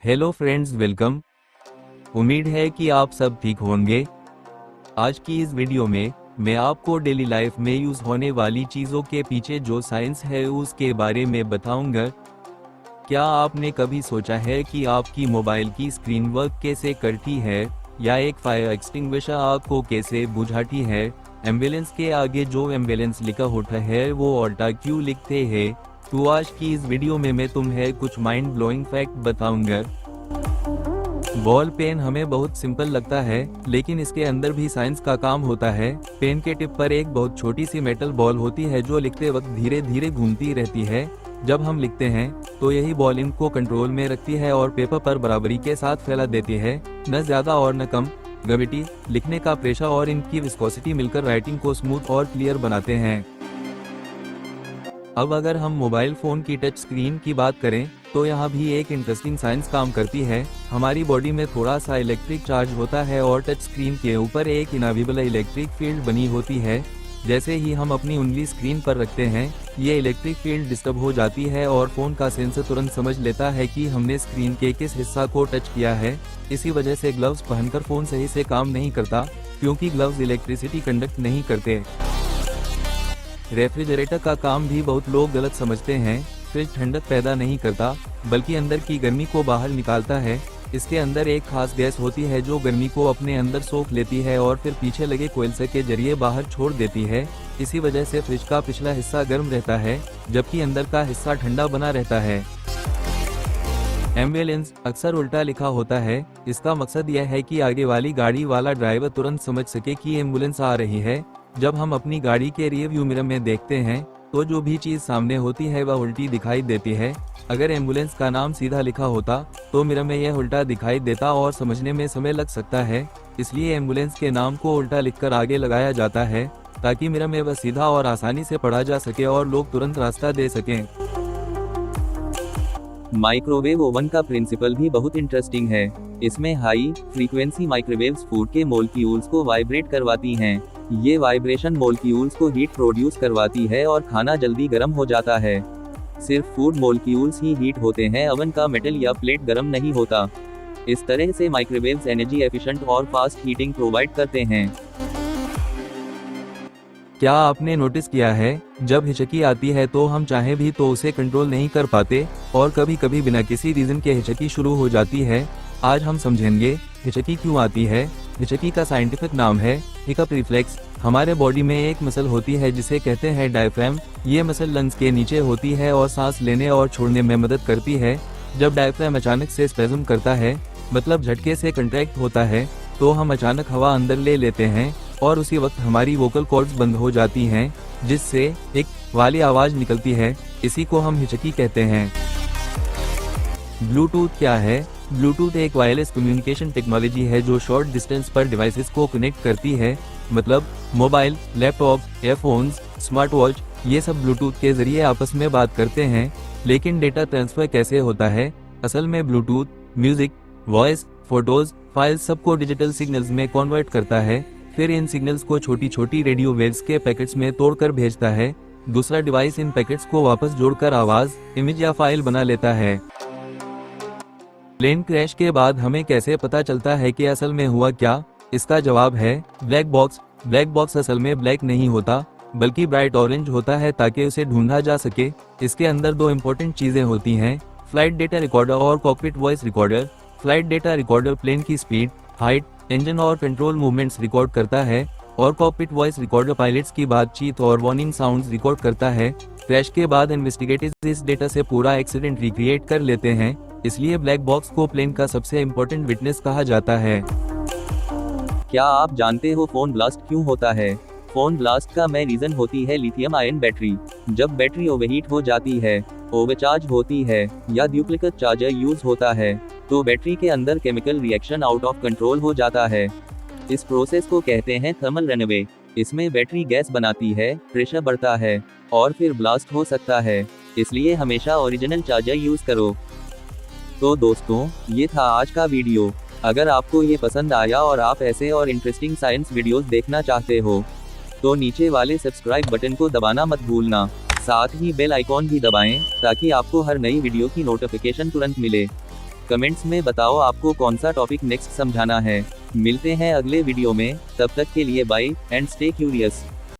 Hello friends, welcome. उम्मीद है कि आप सब ठीक होंगे। आज की इस वीडियो में मैं आपको डेली लाइफ में यूज होने वाली चीजों के पीछे जो साइंस है उसके बारे में बताऊंगा। क्या आपने कभी सोचा है कि आपकी मोबाइल की स्क्रीन वर्क कैसे करती है, या एक फायर एक्सटिंग्विशर आग को कैसे बुझाती है? एम्बुलेंस के आगे जो एम्बुलेंस लिखा होता है वो ऑल्टा क्यों लिखते हैं? तो आज की इस वीडियो में मैं तुम्हें कुछ माइंड ब्लोइंग फैक्ट बताऊंगा। बॉल पेन हमें बहुत सिंपल लगता है, लेकिन इसके अंदर भी साइंस का काम होता है। पेन के टिप पर एक बहुत छोटी सी मेटल बॉल होती है जो लिखते वक्त धीरे धीरे घूमती रहती है। जब हम लिखते हैं तो यही बॉल इंक को कंट्रोल में रखती है और पेपर पर बराबरी के साथ फैला देती है, न ज्यादा और न कम। ग्रेविटी, लिखने का प्रेशर और इंक की विस्कोसिटी मिलकर राइटिंग को स्मूथ और क्लियर बनाते हैं। अब अगर हम मोबाइल फोन की टच स्क्रीन की बात करें तो यहाँ भी एक इंटरेस्टिंग साइंस काम करती है। हमारी बॉडी में थोड़ा सा इलेक्ट्रिक चार्ज होता है और टच स्क्रीन के ऊपर एक इनविजिबल इलेक्ट्रिक फील्ड बनी होती है। जैसे ही हम अपनी उंगली स्क्रीन पर रखते हैं, ये इलेक्ट्रिक फील्ड डिस्टर्ब हो जाती है और फोन का सेंसर तुरंत समझ लेता है कि हमने स्क्रीन के किस हिस्सा को टच किया है। इसी वजह से ग्लव्स पहनकर फोन सही से काम नहीं करता, क्योंकि ग्लव्स इलेक्ट्रिसिटी कंडक्ट नहीं करते। रेफ्रिजरेटर का काम भी बहुत लोग गलत समझते हैं। फ्रिज ठंडक पैदा नहीं करता, बल्कि अंदर की गर्मी को बाहर निकालता है। इसके अंदर एक खास गैस होती है जो गर्मी को अपने अंदर सोख लेती है और फिर पीछे लगे कोयले के जरिए बाहर छोड़ देती है। इसी वजह से फ्रिज का पिछला हिस्सा गर्म रहता है, जबकि अंदर का हिस्सा ठंडा बना रहता है। एम्बुलेंस अक्सर उल्टा लिखा होता है। इसका मकसद यह है कि आगे वाली गाड़ी वाला ड्राइवर तुरंत समझ सके कि एम्बुलेंस आ रही है। जब हम अपनी गाड़ी के रियर व्यू मिरर में देखते हैं तो जो भी चीज सामने होती है वह उल्टी दिखाई देती है। अगर एम्बुलेंस का नाम सीधा लिखा होता तो मिरर में यह उल्टा दिखाई देता और समझने में समय लग सकता है। इसलिए एम्बुलेंस के नाम को उल्टा लिखकर आगे लगाया जाता है, ताकि मिरर में वह सीधा और आसानी से पढ़ा जा सके और लोग तुरंत रास्ता दे सकें। माइक्रोवेव ओवन का प्रिंसिपल भी बहुत इंटरेस्टिंग है। इसमें हाई फ्रीक्वेंसी माइक्रोवेव्स फूड के मॉलिक्यूल्स को वाइब्रेट करवाती हैं। ये वाइब्रेशन मॉलिक्यूल्स को हीट प्रोड्यूस करवाती है और खाना जल्दी गर्म हो जाता है। सिर्फ फूड मॉलिक्यूल्स ही हीट होते हैं, ओवन का मेटल या प्लेट गर्म नहीं होता। इस तरह से माइक्रोवेव्स एनर्जी एफिशिएंट और फास्ट हीटिंग प्रोवाइड करते हैं। क्या आपने नोटिस किया है, जब हिचकी आती है तो हम चाहे भी तो उसे कंट्रोल नहीं कर पाते और कभी कभी बिना किसी रीजन के हिचकी शुरू हो जाती है। आज हम समझेंगे हिचकी क्यों आती है। हिचकी का साइंटिफिक नाम है हिकअप रिफ्लेक्स। हमारे बॉडी में एक मसल होती है जिसे कहते हैं डायफ्राम। ये मसल लंग्स के नीचे होती है और सांस लेने और छोड़ने में मदद करती है। जब डायफ्राम अचानक से स्पैज्म करता है, मतलब झटके से कंट्रैक्ट होता है, तो हम अचानक हवा अंदर ले लेते हैं और उसी वक्त हमारी वोकल कॉर्ड्स बंद हो जाती हैं, जिससे एक वाली आवाज निकलती है। इसी को हम हिचकी कहते हैं। ब्लूटूथ क्या है? ब्लूटूथ एक वायरलेस कम्युनिकेशन टेक्नोलॉजी है जो शॉर्ट डिस्टेंस पर डिवाइसेस को कनेक्ट करती है। मतलब mobile, laptop, earphones, smart watch, ये सब ब्लूटूथ के जरिए आपस में बात करते हैं। लेकिन डेटा ट्रांसफर कैसे होता है? असल में Bluetooth music, voice, photos, files सबको डिजिटल सिग्नल्स में कन्वर्ट करता है। फिर इन सिग्नल्स को छोटी छोटी रेडियो वेव्स के पैकेट्स में तोड़कर भेजता है। दूसरा डिवाइस इन पैकेट्स को वापस जोड़कर आवाज, इमेज या फाइल बना लेता है। प्लेन क्रैश के बाद हमें कैसे पता चलता है कि असल में हुआ क्या? इसका जवाब है ब्लैक बॉक्स। ब्लैक बॉक्स असल में ब्लैक नहीं होता, बल्कि ब्राइट ऑरेंज होता है ताकि उसे ढूंढा जा सके। इसके अंदर दो इम्पोर्टेंट चीजें होती हैं, फ्लाइट डेटा रिकॉर्डर और cockpit voice recorder. Flight data recorder plane की स्पीड, हाइट, इंजन और कंट्रोल मूवमेंट्स रिकॉर्ड करता है, और कॉकपिट वॉइस रिकॉर्डर पायलट्स की बातचीत और वार्निंग साउंड्स रिकॉर्ड करता है। क्रैश के बाद इन्वेस्टिगेटर्स इस डेटा से पूरा एक्सीडेंट रिक्रिएट कर लेते हैं। इसलिए ब्लैक बॉक्स को प्लेन का सबसे इम्पोर्टेंट विटनेस कहा जाता है। क्या आप जानते हो फोन ब्लास्ट क्यों होता है? फोन ब्लास्ट का मेन रीजन होती है लिथियम आयन बैटरी। जब बैटरी ओवरहीट हो जाती है, ओवरचार्ज होती है या डुप्लीकेट चार्जर यूज होता है, तो बैटरी के अंदर chemical reaction out of control हो जाता है। इस प्रोसेस को कहते हैं थर्मल रनअवे। इसमें बैटरी गैस बनाती है, प्रेशर बढ़ता है और फिर ब्लास्ट हो सकता है। इसलिए हमेशा ओरिजिनल चार्जर यूज करो। तो दोस्तों, ये था आज का वीडियो। अगर आपको ये पसंद आया और आप ऐसे और इंटरेस्टिंग साइंस वीडियोस देखना चाहते हो, तो नीचे वाले सब्सक्राइब बटन को दबाना मत भूलना। साथ ही बेल आइकॉन भी दबाएं, ताकि आपको हर नई वीडियो की नोटिफिकेशन तुरंत मिले। कमेंट्स में बताओ आपको कौन सा टॉपिक नेक्स्ट समझाना है। मिलते हैं अगले वीडियो में, तब तक के लिए बाय एंड स्टे क्यूरियस।